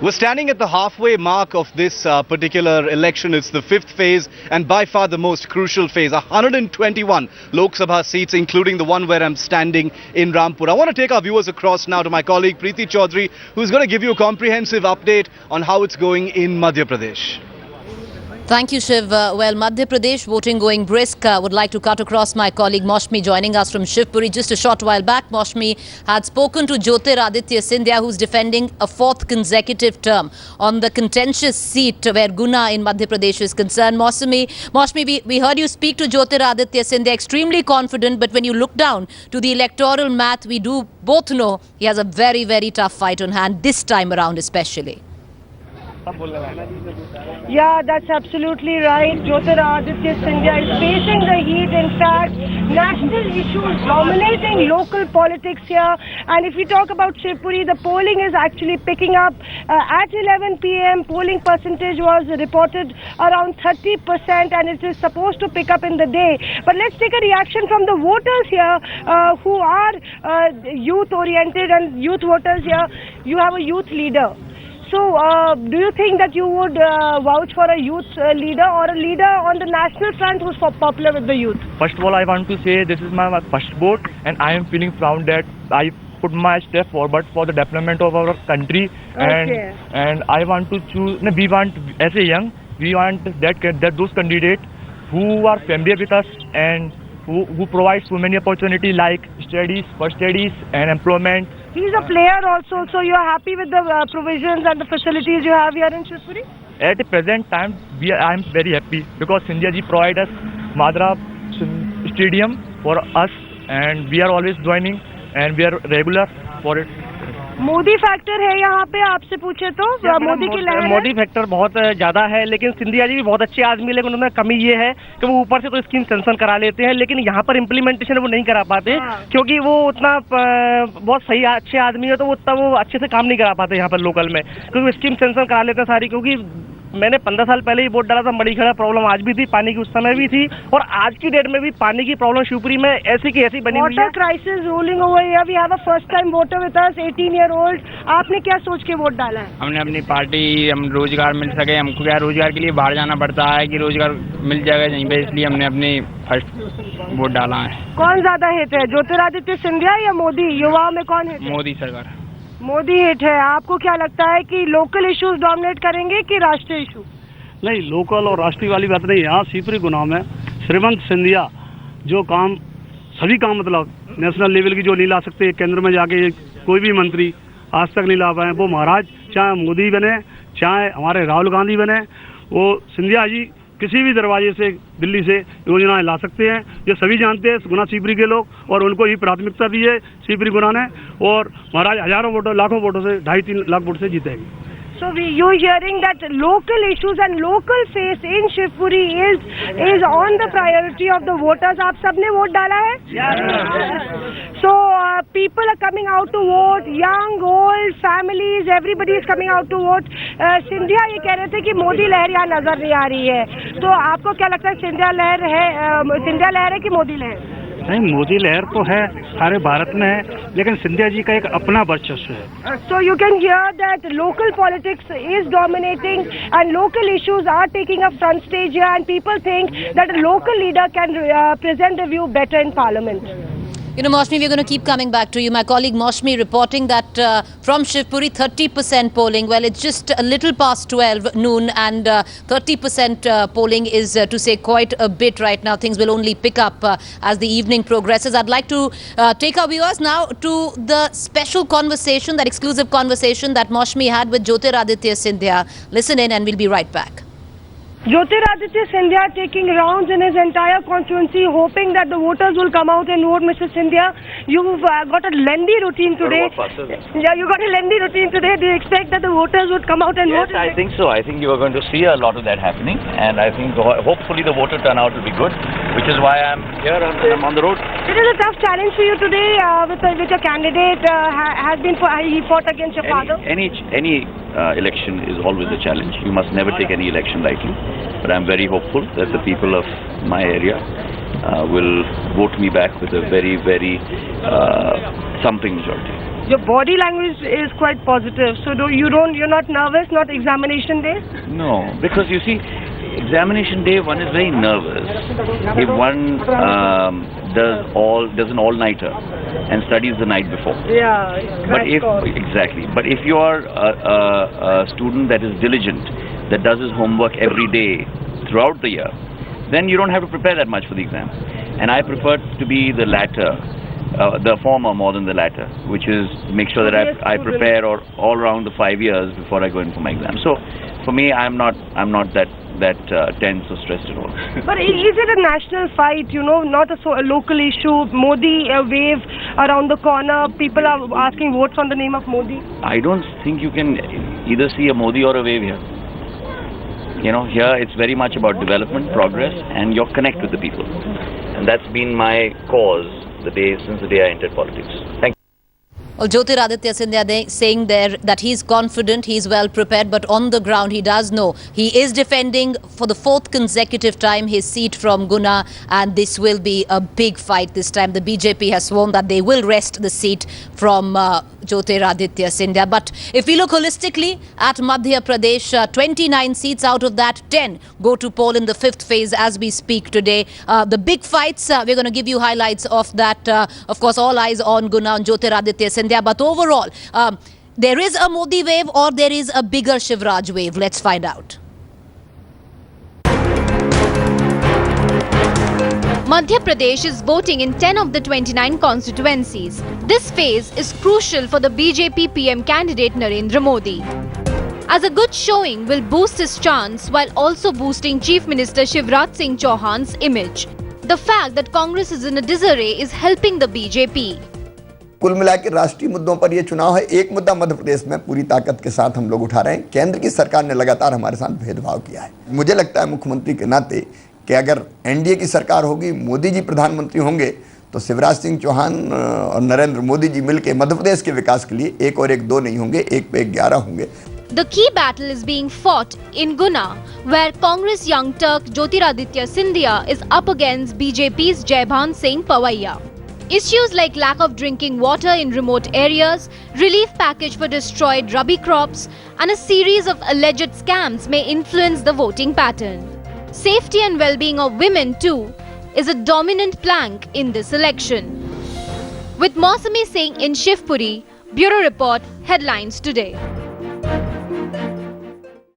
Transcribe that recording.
We're standing at the halfway mark of this particular election. It's the fifth phase and by far the most crucial phase. 121 Lok Sabha seats, including the one where I'm standing in Rampur. I want to take our viewers across now to my colleague Preeti Chaudhary, who's going to give you a comprehensive update on how it's going in Madhya Pradesh. Thank you, Shiv. Well, Madhya Pradesh voting going brisk. Would like to cut across my colleague Maushmi joining us from Shivpuri. Just a short while back, Maushmi had spoken to Jyotiraditya Scindia, who's defending a fourth consecutive term on the contentious seat where Guna in Madhya Pradesh is concerned. Maushmi, we heard you speak to Jyotiraditya Scindia, extremely confident, but when you look down to the electoral math, we do both know he has a very, very tough fight on hand this time around especially. Yeah, that's absolutely right. Jyotiraditya Scindia is facing the heat. In fact, national issues dominating local politics here. And if we talk about Shivpuri, the polling is actually picking up. At 11 p.m., polling percentage was reported around 30%, and it is supposed to pick up in the day. But let's take a reaction from the voters here who are youth-oriented and youth voters here. You have a youth leader. So, do you think that you would vouch for a youth leader or a leader on the national front who's popular with the youth? First of all, I want to say this is my first vote, and I am feeling proud that I put my step forward for the development of our country. Okay. And I want to choose. We want, as a young, we want that those candidates who are familiar with us and who provide so many opportunities like studies, and employment. He's a player also, so you are happy with the provisions and the facilities you have here in Shivpuri? At the present time, I am very happy because Scindia ji provide us Madra Stadium for us, and we are always joining and we are regular for it. Modi factor है यहाँ पे, आपसे पूछे तो मोदी की लहर है? Modi factor बहुत ज्यादा है, लेकिन सिंधिया जी भी बहुत अच्छे आदमी, लेकिन उनमें कमी ये है कि वो ऊपर से तो स्कीम सेंक्शन करा लेते हैं, लेकिन यहाँ पर इम्प्लीमेंटेशन वो नहीं करा पाते, क्योंकि वो उतना बहुत सही अच्छे आदमी है तो वो उतना वो अच्छे से काम नहीं करा पाते यहाँ पर लोकल में, क्योंकि स्कीम सेंक्शन करा लेते हैं सारी। क्योंकि मैंने 15 साल पहले ही वोट डाला था, बड़ी खड़ा प्रॉब्लम आज भी थी, पानी की उस समय भी थी, और आज की डेट में भी पानी की प्रॉब्लम शिवपुरी में ऐसी की ऐसी बनी हुई है। Water crisis ruling over here, we have a first time voter with us, 18 year old. आपने क्या सोच के वोट डाला है? हमने अपनी पार्टी, हम रोजगार मिल सके, हमको क्या रोजगार के लिए बाहर जाना पड़ता है कि रोजगार मिल जाएगा यहीं पे, इसलिए हमने अपनी फर्स्ट वोट डाला है। कौन ज्यादा हिट है, ज्योतिरादित्य सिंधिया या मोदी? युवाओं में कौन हिट है? मोदी सरकार। मोदी हिट है। आपको क्या लगता है कि लोकल इश्यूज डोमिनेट करेंगे कि राष्ट्रीय इशू? नहीं, लोकल और राष्ट्रीय वाली बात नहीं। यहाँ शिवपुरी गुना में श्रीमंत सिंधिया जो काम, सभी काम मतलब नेशनल लेवल की जो नहीं ला सकते, केंद्र में जाके कोई भी मंत्री आज तक नहीं ला पाए, वो महाराज चाहे मोदी बने चाहे हमारे राहुल गांधी बने, वो सिंधिया जी किसी भी दरवाजे से दिल्ली से योजनाएं ला सकते हैं। ये सभी जानते हैं गुना शिवपुरी के लोग, और उनको ही प्राथमिकता दी है शिवपुरी गुना ने, और महाराज हजारों वोटों लाखों वोटों से 2.5-3 लाख वोट से जीतेगी। So you're hearing that local issues and local face in Shivpuri is on the priority of the voters. आप सबने वोट डाला है? Yes. So people are coming out to vote, young, old, families, everybody is coming out to vote. Scindia ये कह रहे थे कि मोदी लहर यहाँ नजर नहीं आ रही है, तो आपको क्या लगता है सिंधिया लहर है कि मोदी लहर? नहीं, मोदी लहर तो है, सारे भारत में है, लेकिन सिंधिया जी का एक अपना वर्चस्व है। So you can hear that local politics is dominating and local issues are taking a front stage here, and people think that a local leader can present the view better in parliament. You know, Maushmi, we're going to keep coming back to you. My colleague Maushmi reporting that from Shivpuri, 30% polling. Well, it's just a little past 12 noon, and 30% polling is, to say, quite a bit right now. Things will only pick up as the evening progresses. I'd like to take our viewers now to the special conversation, that exclusive conversation that Maushmi had with Jyotiraditya Scindia. Listen in and we'll be right back. Jyotiraditya Scindia taking rounds in his entire constituency, hoping that the voters will come out and vote. Mr. Scindia, you've got a lengthy routine today. Yeah, you got a lengthy routine today. Do you expect that the voters would come out and vote? Yes, I think so. I think you are going to see a lot of that happening, and I think hopefully the voter turnout will be good, which is why I'm here and I'm on the road. It is a tough challenge for you today with your candidate. He fought against your father. Any election is always a challenge. You must never take any election lightly. But I'm very hopeful that the people of my area will vote me back with a very, very thumping majority. Your body language is quite positive. So you're not nervous, not examination day? No, because you see, examination day one is very nervous if one does an all-nighter and studies the night before. Yeah, But if you are a student that is diligent, that does his homework every day throughout the year, then you don't have to prepare that much for the exam. And I prefer to be the latter, the former more than the latter, which is make sure that I prepare all around the 5 years before I go in for my exam. So for me, I'm not that tense or stressed at all. But is it a national fight, not a local issue? Modi wave around the corner, people are asking votes on the name of Modi. I don't think you can either see a Modi or a wave here. Here it's very much about development, progress, and your connect with the people. And that's been my cause since the day I entered politics. Thank you. Well, Jyotiraditya Scindia saying there that he's confident, he's well prepared, but on the ground he does know he is defending for the 4th consecutive time his seat from Guna, and this will be a big fight this time. The BJP has sworn that they will wrest the seat from Jyotiraditya Scindia. But if we look holistically at Madhya Pradesh, 29 seats out of that, 10 go to poll in the 5th phase as we speak today. The big fights, we're going to give you highlights of that. Of course, all eyes on Guna and Jyotiraditya Scindia. But overall, there is a Modi wave or there is a bigger Shivraj wave. Let's find out. Madhya Pradesh is voting in 10 of the 29 constituencies. This phase is crucial for the BJP PM candidate Narendra Modi, as a good showing will boost his chance while also boosting Chief Minister Shivraj Singh Chauhan's image. The fact that Congress is in a disarray is helping the BJP. कुल मिला के राष्ट्रीय मुद्दों पर यह चुनाव है। एक मुद्दा मध्य प्रदेश में पूरी ताकत के साथ हम लोग उठा रहे हैं। केंद्र की सरकार ने लगातार हमारे साथ भेदभाव किया है। मुझे लगता है मुख्यमंत्री के नाते कि अगर एनडीए की सरकार होगी, मोदी जी प्रधानमंत्री होंगे, तो शिवराज सिंह चौहान और नरेंद्र मोदी जी मिलकर मध्य प्रदेश के विकास के लिए 1 और 1 2 नहीं होंगे, 1 पे 11 होंगे। The key battle is being fought in Guna, where Congress young Turk Jyotiraditya Scindia is up against BJP's Jaibhan Singh Pawaiya. Issues like lack of drinking water in remote areas, relief package for destroyed rabi crops, and a series of alleged scams may influence the voting pattern. Safety and well-being of women too is a dominant plank in this election. With Mausami Singh in Shivpuri, Bureau Report, Headlines Today.